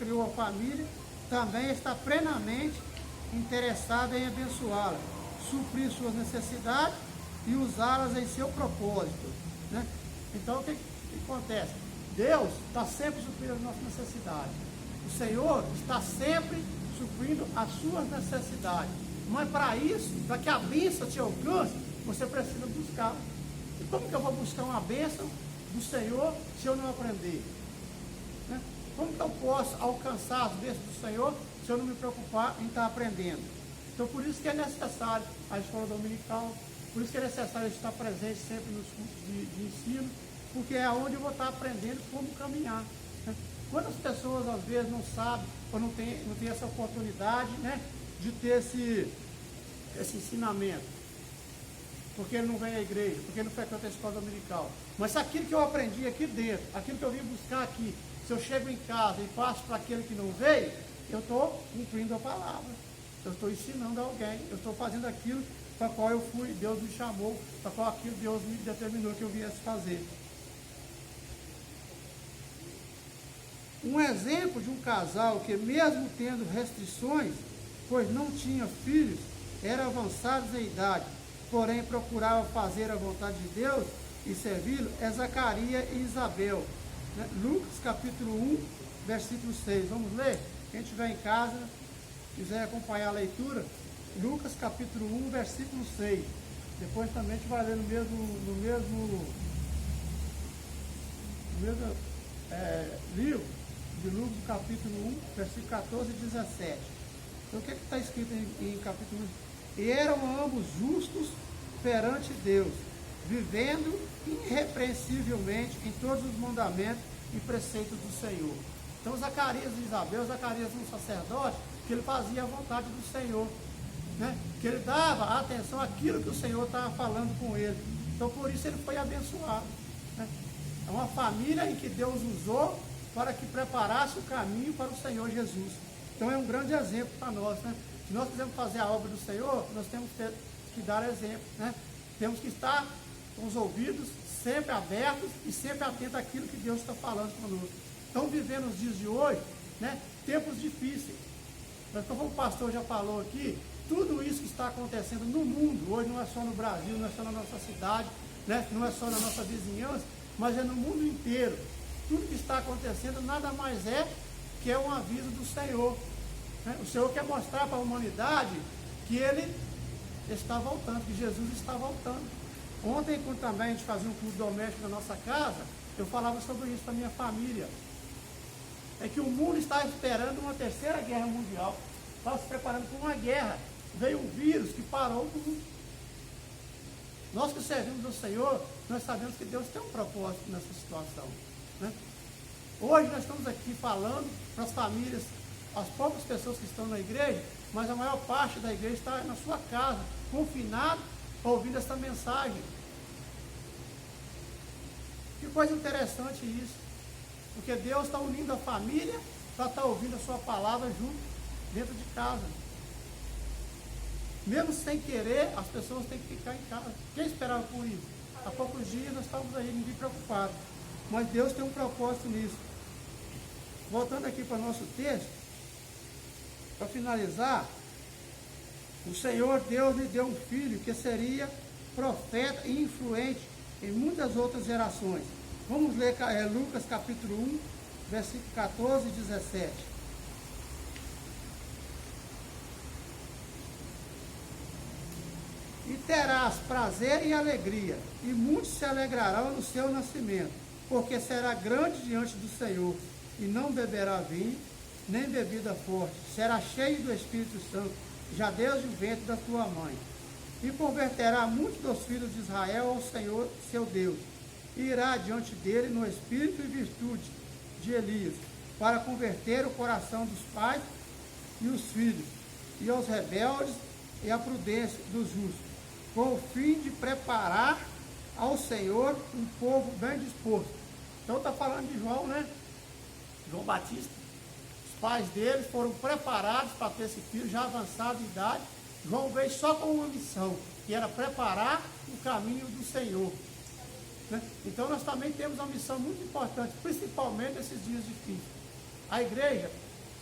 criou a família, também está plenamente interessado em abençoá-la, suprir suas necessidades e usá-las em seu propósito, né? Então, o que acontece? Deus está sempre suprindo as nossas necessidades. O Senhor está sempre suprindo as suas necessidades. Mas para isso, para que a bênção te alcance, você precisa buscar. E como que eu vou buscar uma bênção do Senhor se eu não aprender? Né? Como que eu posso alcançar as bênçãos do Senhor se eu não me preocupar em estar aprendendo? Então, por isso que é necessário a escola dominical, por isso que é necessário estar presente sempre nos cursos de ensino, porque é onde eu vou estar aprendendo como caminhar. Né? Quantas pessoas, às vezes, não sabem ou não tem essa oportunidade, né, de ter esse ensinamento? Porque ele não vem à igreja, porque ele não frequenta a escola dominical. Mas aquilo que eu aprendi aqui dentro, aquilo que eu vim buscar aqui, se eu chego em casa e passo para aquele que não veio, eu estou cumprindo a palavra. Eu estou ensinando alguém, eu estou fazendo aquilo para qual eu fui, Deus me chamou, para qual aquilo Deus me determinou que eu viesse fazer. Um exemplo de um casal que, mesmo tendo restrições, pois não tinha filhos, eram avançados em idade, porém procurava fazer a vontade de Deus e servi-lo, é Zacarias e Isabel. Né? Lucas capítulo 1, versículo 6. Vamos ler? Quem estiver em casa, quiser acompanhar a leitura, Lucas capítulo 1, versículo 6. Depois também a gente vai ler no mesmo livro de Lucas capítulo 1, versículo 14 e 17. Então o que está escrito em capítulo 1? E eram ambos justos perante Deus, vivendo irrepreensivelmente em todos os mandamentos e preceitos do Senhor. Então Zacarias e Isabel, Zacarias um sacerdote, que ele fazia a vontade do Senhor, né? Que ele dava atenção àquilo que o Senhor estava falando com ele. Então por isso ele foi abençoado, né? É uma família em que Deus usou para que preparasse o caminho para o Senhor Jesus. Então é um grande exemplo para nós, né? Se nós quisermos fazer a obra do Senhor, nós temos que dar exemplo, né? Temos que estar com os ouvidos sempre abertos e sempre atentos àquilo que Deus está falando conosco. Então, vivendo os dias de hoje, né, tempos difíceis. Mas como o pastor já falou aqui, tudo isso que está acontecendo no mundo, hoje não é só no Brasil, não é só na nossa cidade, né, não é só na nossa vizinhança, mas é no mundo inteiro. Tudo que está acontecendo nada mais é que é um aviso do Senhor. Né? O Senhor quer mostrar para a humanidade que Ele está voltando, que Jesus está voltando. Ontem, quando também a gente fazia um culto doméstico na nossa casa, eu falava sobre isso para a minha família. É que o mundo está esperando uma terceira guerra mundial. Está se preparando para uma guerra. Veio um vírus que parou o mundo. Nós que servimos ao Senhor, nós sabemos que Deus tem um propósito nessa situação. Né? Hoje nós estamos aqui falando para as famílias, as poucas pessoas que estão na igreja, mas a maior parte da igreja está na sua casa, confinado, ouvindo essa mensagem. Que coisa interessante isso. Porque Deus está unindo a família para estar ouvindo a sua palavra junto, dentro de casa. Mesmo sem querer, as pessoas têm que ficar em casa. Quem esperava por isso? Há poucos dias nós estávamos aí, ninguém preocupado. Mas Deus tem um propósito nisso. Voltando aqui para o nosso texto, para finalizar, o Senhor Deus lhe deu um filho que seria profeta e influente em muitas outras gerações. Vamos ler Lucas capítulo 1, versículo 14 e 17. E terás prazer e alegria, e muitos se alegrarão no seu nascimento, porque será grande diante do Senhor, e não beberá vinho, nem bebida forte, será cheio do Espírito Santo, já desde o ventre da tua mãe. E converterá muitos dos filhos de Israel ao Senhor, seu Deus, e irá diante dele no espírito e virtude de Elias, para converter o coração dos pais e os filhos, e aos rebeldes e a prudência dos justos, com o fim de preparar ao Senhor um povo bem disposto. Então está falando de João, né? João Batista. Os pais deles foram preparados para ter esse filho, já avançado de idade. João veio só com uma missão, que era preparar o caminho do Senhor. Né? Então nós também temos uma missão muito importante, principalmente nesses dias difíceis. A igreja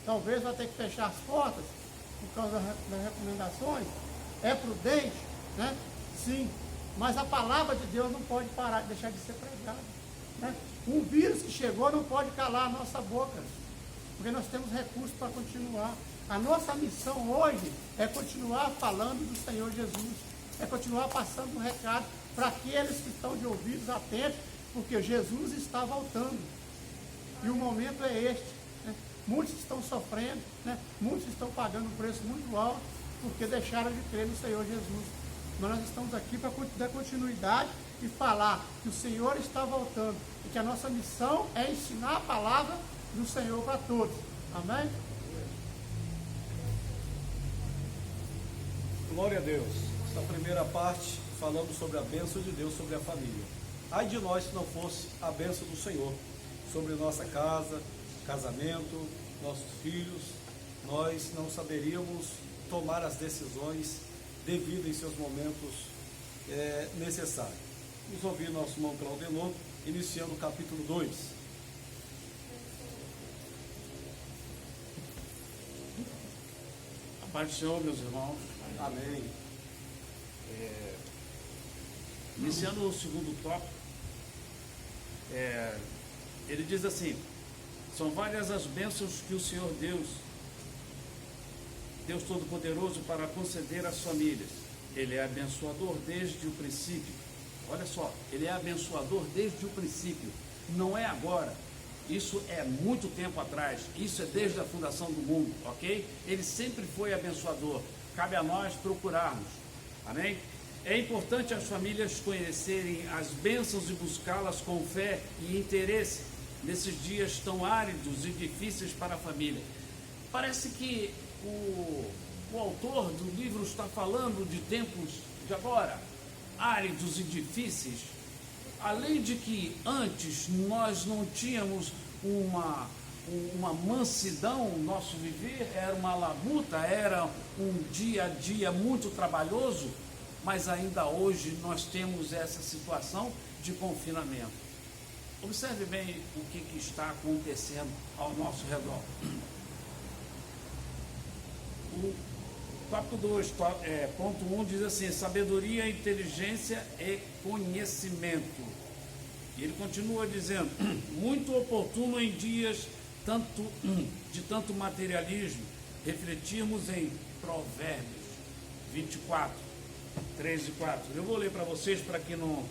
talvez vai ter que fechar as portas por causa das recomendações. É prudente, né? Sim, mas a palavra de Deus não pode parar, deixar de ser pregada, né? Um vírus que chegou não pode calar a nossa boca, porque nós temos recursos para continuar. A nossa missão hoje é continuar falando do Senhor Jesus, é continuar passando um recado para aqueles que estão de ouvidos atentos, porque Jesus está voltando. E o momento é este, né? Muitos estão sofrendo, né? Muitos estão pagando um preço muito alto, porque deixaram de crer no Senhor Jesus. Mas nós estamos aqui para dar continuidade e falar que o Senhor está voltando, e que a nossa missão é ensinar a palavra do Senhor para todos. Amém? Glória a Deus. Essa primeira parte falando sobre a bênção de Deus sobre a família. Ai de nós se não fosse a bênção do Senhor sobre nossa casa, casamento, nossos filhos, nós não saberíamos tomar as decisões devidas em seus momentos necessários. Vamos ouvir nosso irmão Claudenor, iniciando o capítulo 2. A paz do Senhor, meus irmãos. Amém. Iniciando o segundo tópico, ele diz assim: são várias as bênçãos que o Senhor Deus Todo-Poderoso, para conceder às famílias. Ele é abençoador desde o princípio. Olha só, ele é abençoador desde o princípio, não é agora. Isso é muito tempo atrás, isso é desde a fundação do mundo, ok? Ele sempre foi abençoador, cabe a nós procurarmos, amém? É importante as famílias conhecerem as bênçãos e buscá-las com fé e interesse nesses dias tão áridos e difíceis para a família. Parece que o autor do livro está falando de tempos de agora, áridos e difíceis. Além de que antes nós não tínhamos uma mansidão, nosso viver era uma labuta, era um dia a dia muito trabalhoso, mas ainda hoje nós temos essa situação de confinamento. Observe bem o que está acontecendo ao nosso redor. O tópico 2, ponto 1, diz assim: sabedoria, inteligência e conhecimento. E ele continua dizendo: muito oportuno em dias de tanto materialismo, refletirmos em Provérbios 24, 3 e 4. Eu vou ler para vocês para que não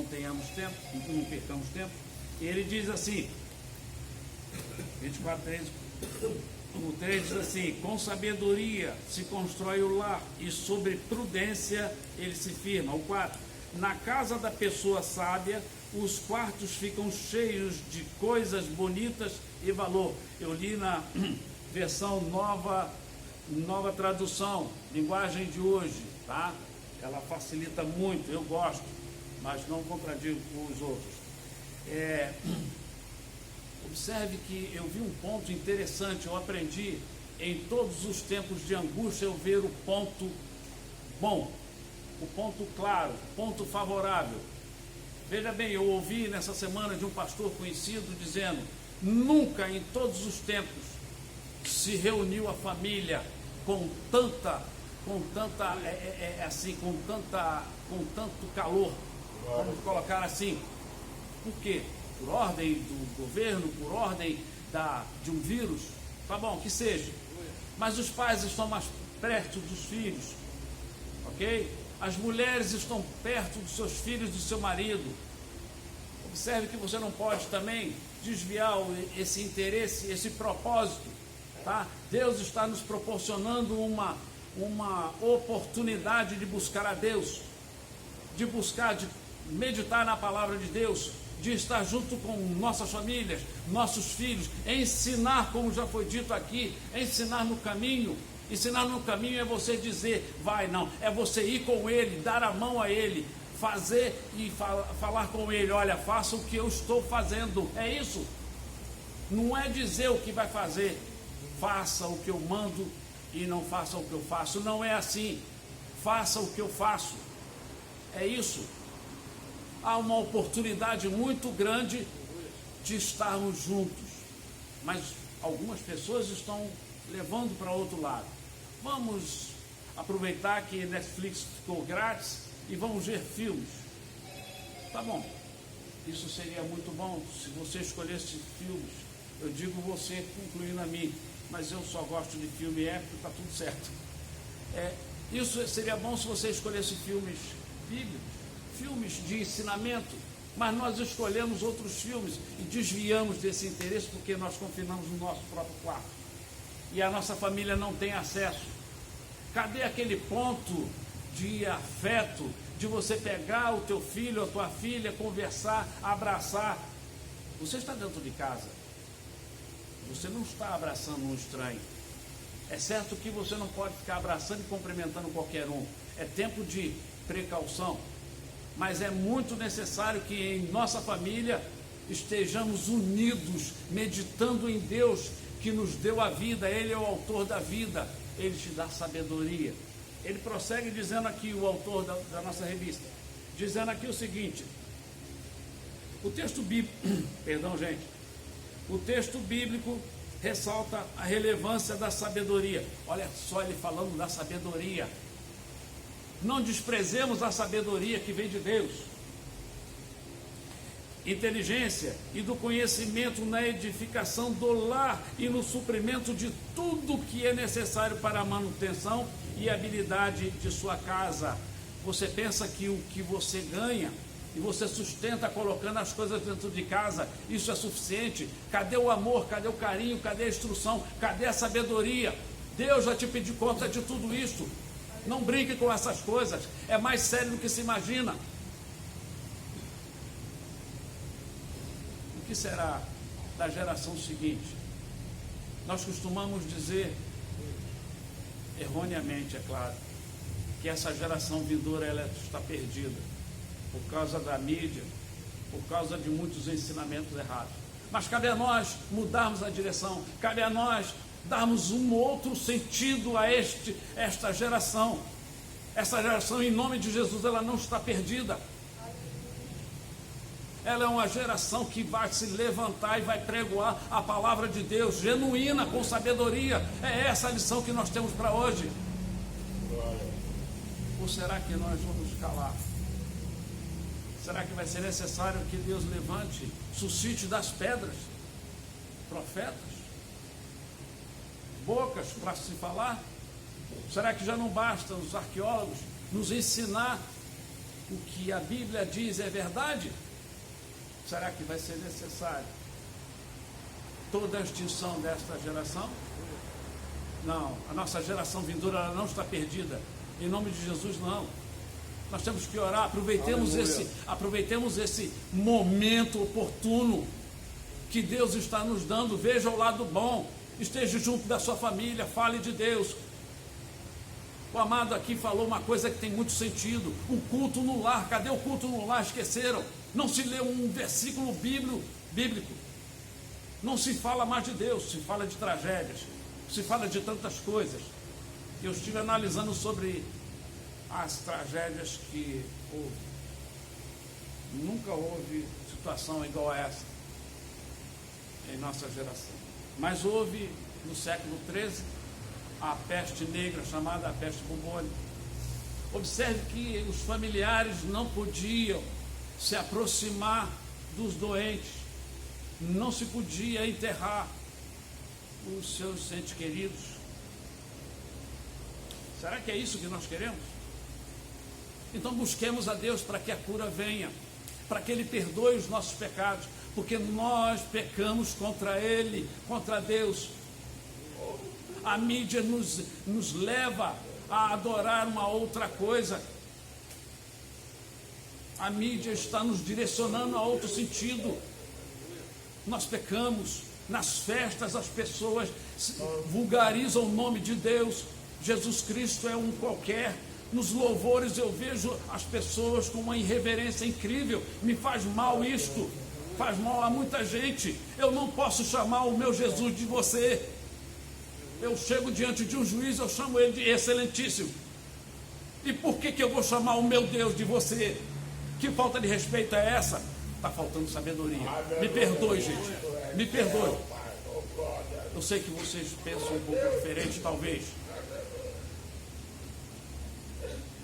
tenhamos tempo, não percamos tempo. E ele diz assim, 24, 3 o 3 diz assim: com sabedoria se constrói o lar, e sobre prudência ele se firma. O 4: na casa da pessoa sábia, os quartos ficam cheios de coisas bonitas e valor. Eu li na versão nova tradução, linguagem de hoje, tá? Ela facilita muito, eu gosto, mas não contradigo os outros. Observe que eu vi um ponto interessante, eu aprendi em todos os tempos de angústia eu ver o ponto bom, o ponto claro, o ponto favorável. Veja bem, eu ouvi nessa semana de um pastor conhecido dizendo: nunca em todos os tempos se reuniu a família com tanto calor, vamos colocar assim. Por quê? Por ordem do governo, por ordem de um vírus, tá bom, que seja. Mas os pais estão mais perto dos filhos, ok? As mulheres estão perto dos seus filhos, do seu marido. Observe que você não pode também desviar esse interesse, esse propósito, tá? Deus está nos proporcionando uma oportunidade de buscar a Deus, de meditar na palavra de Deus, de estar junto com nossas famílias, nossos filhos, ensinar, como já foi dito aqui, ensinar no caminho. Ensinar no caminho é você dizer, vai, não, é você ir com ele, dar a mão a ele, fazer e falar com ele: olha, faça o que eu estou fazendo, é isso. Não é dizer o que vai fazer, faça o que eu mando e não faça o que eu faço, não é assim. Faça o que eu faço, é isso. Há uma oportunidade muito grande de estarmos juntos, mas algumas pessoas estão levando para outro lado. Vamos aproveitar que Netflix ficou grátis e vamos ver filmes. Tá bom, isso seria muito bom se você escolhesse filmes. Eu digo você, incluindo a mim, mas eu só gosto de filme épico, está tudo certo. Isso seria bom se você escolhesse filmes bíblicos, filmes de ensinamento, mas nós escolhemos outros filmes e desviamos desse interesse porque nós confinamos no nosso próprio quarto. E a nossa família não tem acesso. Cadê aquele ponto de afeto, de você pegar o teu filho ou a tua filha, conversar, abraçar? Você está dentro de casa. Você não está abraçando um estranho. É certo que você não pode ficar abraçando e cumprimentando qualquer um. É tempo de precaução. Mas é muito necessário que em nossa família estejamos unidos, meditando em Deus que nos deu a vida. Ele é o autor da vida. Ele te dá sabedoria. Ele prossegue dizendo aqui, o autor da nossa revista, dizendo aqui o seguinte: o texto bíblico, o texto bíblico ressalta a relevância da sabedoria. Olha só ele falando da sabedoria. Não desprezemos a sabedoria que vem de Deus. Inteligência e do conhecimento na edificação do lar e no suprimento de tudo que é necessário para a manutenção e habilidade de sua casa. Você pensa que o que você ganha e você sustenta colocando as coisas dentro de casa, isso é suficiente? Cadê o amor? Cadê o carinho? Cadê a instrução? Cadê a sabedoria? Deus já te pediu conta de tudo isso. Não brinque com essas coisas, é mais sério do que se imagina. O que será da geração seguinte? Nós costumamos dizer, erroneamente, é claro, que essa geração vindoura ela está perdida por causa da mídia, por causa de muitos ensinamentos errados. Mas cabe a nós mudarmos a direção, cabe a nós darmos um outro sentido a esta geração. Essa geração, em nome de Jesus, ela não está perdida. Ela é uma geração que vai se levantar e vai pregoar a palavra de Deus, genuína, com sabedoria. É essa a lição que nós temos para hoje. Ou será que nós vamos calar? Será que vai ser necessário que Deus levante, suscite das pedras profetas, bocas para se falar? Será que já não basta os arqueólogos nos ensinar o que a Bíblia diz é verdade? Será que vai ser necessário toda a extinção desta geração? Não, a nossa geração vindoura ela não está perdida. Em nome de Jesus, não. Nós temos que orar, aproveitemos esse momento oportuno que Deus está nos dando. Veja o lado bom, esteja junto da sua família, fale de Deus. O amado aqui falou uma coisa que tem muito sentido: o culto no lar. Cadê o culto no lar? Esqueceram. Não se lê um versículo bíblico. Não se fala mais de Deus, se fala de tragédias, se fala de tantas coisas. Eu estive analisando sobre as tragédias que houve. Nunca houve situação igual a essa em nossa geração. Mas houve no século XIII a peste negra, chamada a peste bubônica. Observe que os familiares não podiam se aproximar dos doentes, não se podia enterrar os seus entes queridos. Será que é isso que nós queremos? Então busquemos a Deus para que a cura venha, para que Ele perdoe os nossos pecados, porque nós pecamos contra Ele, contra Deus. A mídia nos leva a adorar uma outra coisa. A mídia está nos direcionando a outro sentido. Nós pecamos. Nas festas as pessoas vulgarizam o nome de Deus. Jesus Cristo é um qualquer. Nos louvores eu vejo as pessoas com uma irreverência incrível. Me faz mal isto. Faz mal a muita gente. Eu não posso chamar o meu Jesus de você. Eu chego diante de um juiz, eu chamo ele de excelentíssimo. E por que eu vou chamar o meu Deus de você? Que falta de respeito é essa? Está faltando sabedoria. Me perdoe, gente. Me perdoe. Eu sei que vocês pensam um pouco diferente, talvez.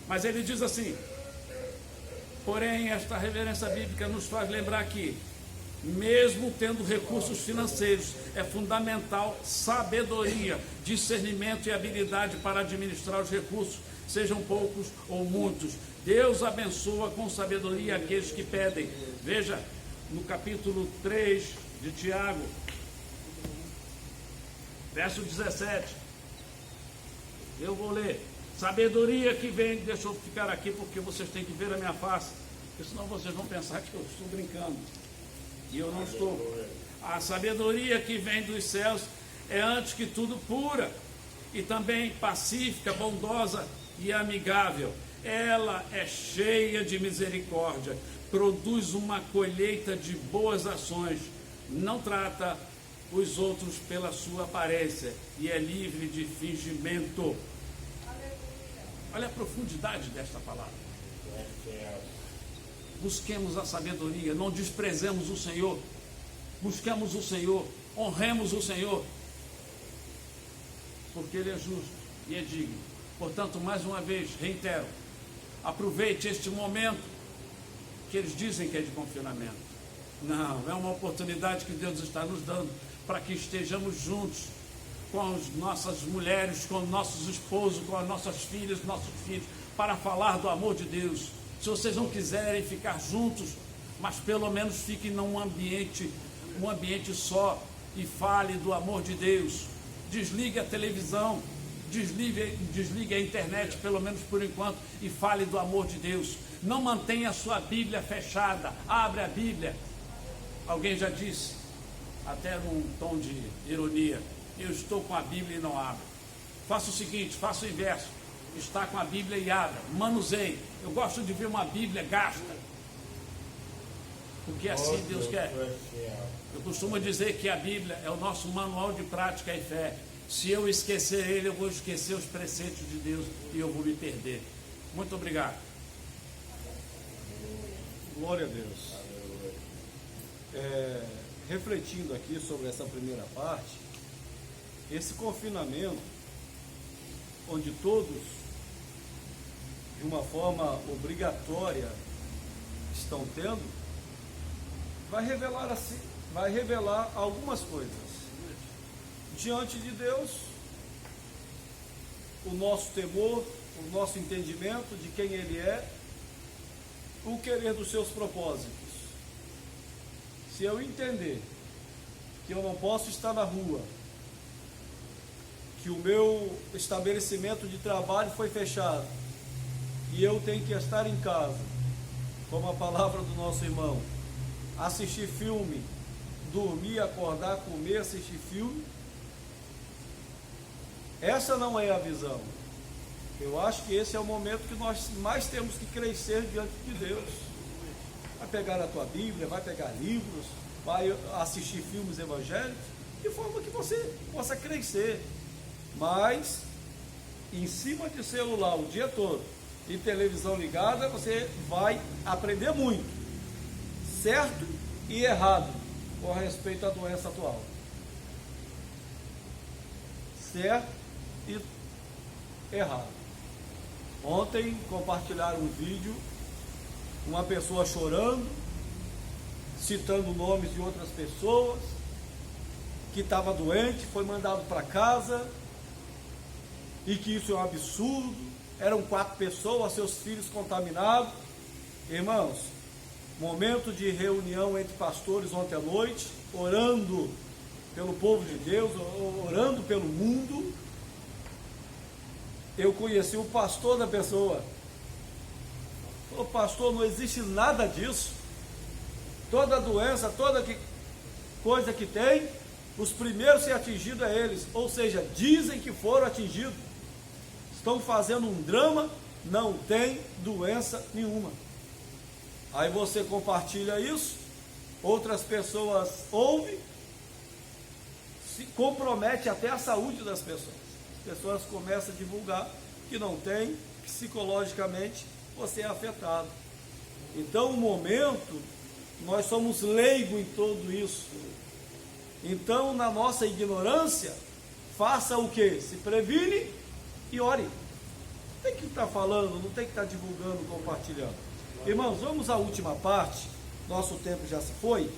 Mas ele diz assim: porém, esta reverência bíblica nos faz lembrar que, mesmo tendo recursos financeiros, é fundamental sabedoria, discernimento e habilidade para administrar os recursos, sejam poucos ou muitos. Deus abençoa com sabedoria aqueles que pedem. Veja, no capítulo 3 de Tiago, verso 17. Eu vou ler. Sabedoria que vem, deixa eu ficar aqui porque vocês têm que ver a minha face, porque senão vocês vão pensar que eu estou brincando. E eu não estou. A sabedoria que vem dos céus é antes que tudo pura, e também pacífica, bondosa e amigável. Ela é cheia de misericórdia, produz uma colheita de boas ações, não trata os outros pela sua aparência e é livre de fingimento. Olha a profundidade desta palavra. Busquemos a sabedoria, não desprezemos o Senhor, busquemos o Senhor, honremos o Senhor, porque Ele é justo e é digno. Portanto, mais uma vez, reitero, aproveite este momento que eles dizem que é de confinamento. Não, é uma oportunidade que Deus está nos dando para que estejamos juntos com as nossas mulheres, com nossos esposos, com as nossas filhas, nossos filhos, para falar do amor de Deus. Se vocês não quiserem ficar juntos, mas pelo menos fiquem num ambiente, um ambiente só, e fale do amor de Deus. Desligue a televisão, desligue a internet, pelo menos por enquanto, e fale do amor de Deus. Não mantenha a sua Bíblia fechada, abre a Bíblia. Alguém já disse, até num tom de ironia: eu estou com a Bíblia e não abro. Faça o seguinte, faça o inverso: está com a Bíblia e abra, manuseie. Eu gosto de ver uma Bíblia gasta, porque assim Deus quer. Eu costumo dizer que a Bíblia é o nosso manual de prática e fé. Se eu esquecer ele, eu vou esquecer os preceitos de Deus e eu vou me perder. Muito obrigado. Glória a Deus. Refletindo aqui sobre essa primeira parte, esse confinamento, onde todos, de uma forma obrigatória, estão tendo, vai revelar algumas coisas. Diante de Deus, o nosso temor, o nosso entendimento de quem Ele é, o querer dos seus propósitos. Se eu entender que eu não posso estar na rua, que o meu estabelecimento de trabalho foi fechado e eu tenho que estar em casa, como a palavra do nosso irmão, assistir filme, dormir, acordar, comer, assistir filme, essa não é a visão. Eu acho que esse é o momento que nós mais temos que crescer diante de Deus. Vai pegar a tua Bíblia, vai pegar livros, vai assistir filmes evangélicos, de forma que você possa crescer. Mas, em cima de celular o dia todo e televisão ligada, você vai aprender muito, certo e errado, com respeito à doença atual. Certo e errado. Ontem compartilharam um vídeo, uma pessoa chorando, citando nomes de outras pessoas, que estava doente, foi mandado para casa, e que isso é um absurdo. Eram 4 pessoas, seus filhos contaminados. Irmãos, momento de reunião entre pastores ontem à noite, orando pelo povo de Deus, orando pelo mundo. Eu conheci o pastor da pessoa. Falou: pastor, não existe nada disso. Toda doença, coisa que tem, os primeiros a ser atingidos é eles. Ou seja, dizem que foram atingidos. Estão fazendo um drama, não tem doença nenhuma. Aí você compartilha isso, outras pessoas ouvem, se compromete até a saúde das pessoas. As pessoas começam a divulgar que não tem, psicologicamente você é afetado. Então, o momento, nós somos leigos em tudo isso. Então, na nossa ignorância, faça o que? Se previne e ore. Não tem que estar falando, não tem que estar divulgando, compartilhando. Irmãos, vamos à última parte, nosso tempo já se foi,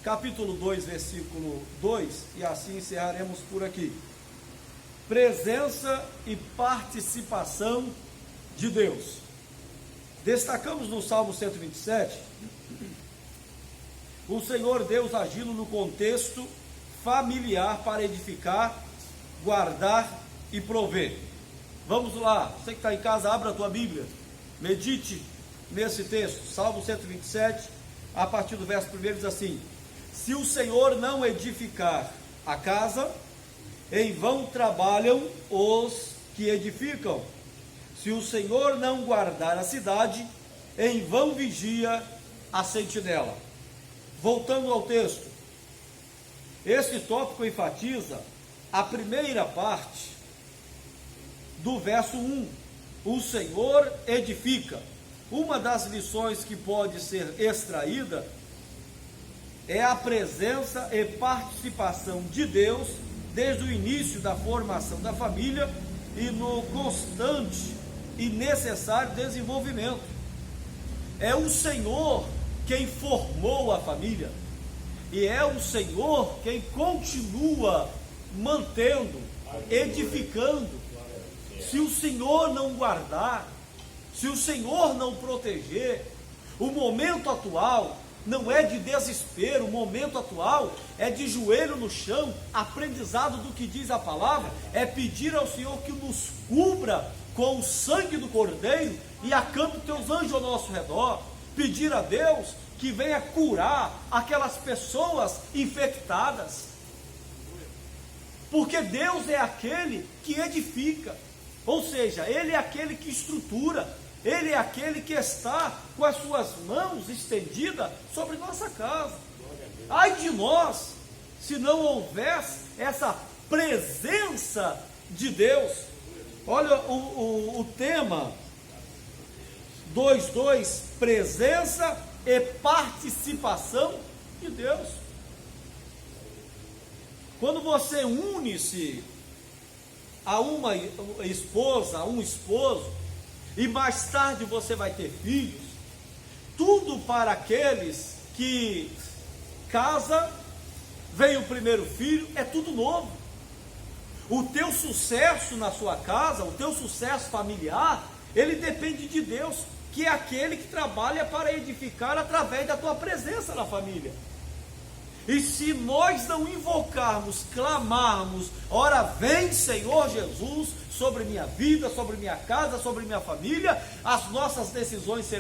capítulo 2, versículo 2, e assim encerraremos por aqui. Presença e participação de Deus. Destacamos no Salmo 127, o Senhor Deus agindo no contexto familiar para edificar, guardar e prover. Vamos lá, você que está em casa, abra a tua Bíblia, medite nesse texto, Salmo 127, a partir do verso 1 diz assim: se o Senhor não edificar a casa, em vão trabalham os que edificam. Se o Senhor não guardar a cidade, em vão vigia a sentinela. Voltando ao texto, este tópico enfatiza a primeira parte do verso 1. O Senhor edifica. Uma das lições que pode ser extraída é a presença e participação de Deus desde o início da formação da família e no constante e necessário desenvolvimento. É o Senhor quem formou a família e é o Senhor quem continua mantendo, edificando. Se o Senhor não guardar, se o Senhor não proteger, o momento atual não é de desespero, o momento atual é de joelho no chão, aprendizado do que diz a palavra, é pedir ao Senhor que nos cubra com o sangue do Cordeiro e acampe teus anjos ao nosso redor, pedir a Deus que venha curar aquelas pessoas infectadas, porque Deus é aquele que edifica, ou seja, Ele é aquele que estrutura, Ele é aquele que está com as suas mãos estendidas sobre nossa casa. Ai de nós, se não houvesse essa presença de Deus. Olha o tema 2:2, presença e participação de Deus. Quando você une-se a uma esposa, a um esposo, e mais tarde você vai ter filhos, tudo para aqueles que casa, vem o primeiro filho, é tudo novo. O teu sucesso na sua casa, o teu sucesso familiar, ele depende de Deus, que é aquele que trabalha para edificar através da tua presença na família. E se nós não invocarmos, clamarmos, ora vem Senhor Jesus, sobre minha vida, sobre minha casa, sobre minha família, as nossas decisões serão